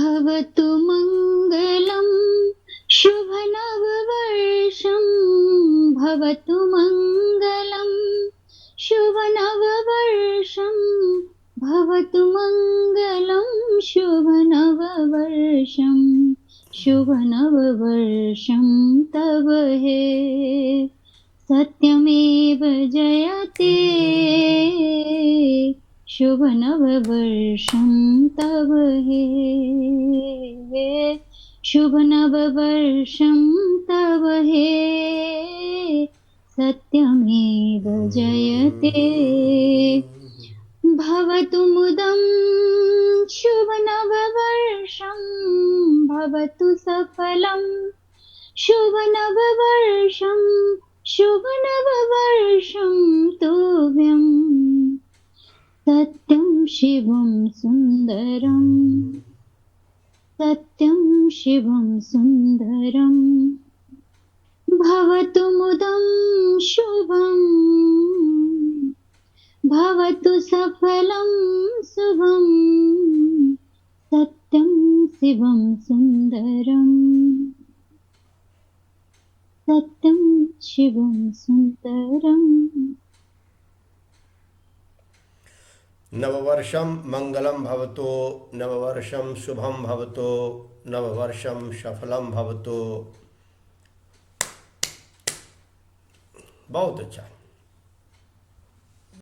भवतु मङ्गलं शुभनववर्षं भवतु मङ्गलं शुभनववर्षं भवतु मङ्गलं शुभनववर्षं शुभनववर्षं तव हे सत्यमेव जयते शुभनववर्षं तव हे शुभनववर्षं तव हे सत्यमेव जयते भवतु मुदं शुभनववर्षं भवतु सफलं शुभनववर्षं शुभनववर्षं तुभ्यं सत्यं शिवं सुन्दरं सत्यं शिवं सुन्दरं भवतु मुदं शुभं भवतु सफलं शुभं सत्यं शिवं सुन्दरं सत्यं शिवं सुन्दरम्। नववर्षं मंगलम भवतु, नववर्षं शुभम भवतु, नववर्षं सफलम भवतु। बहुत अच्छा।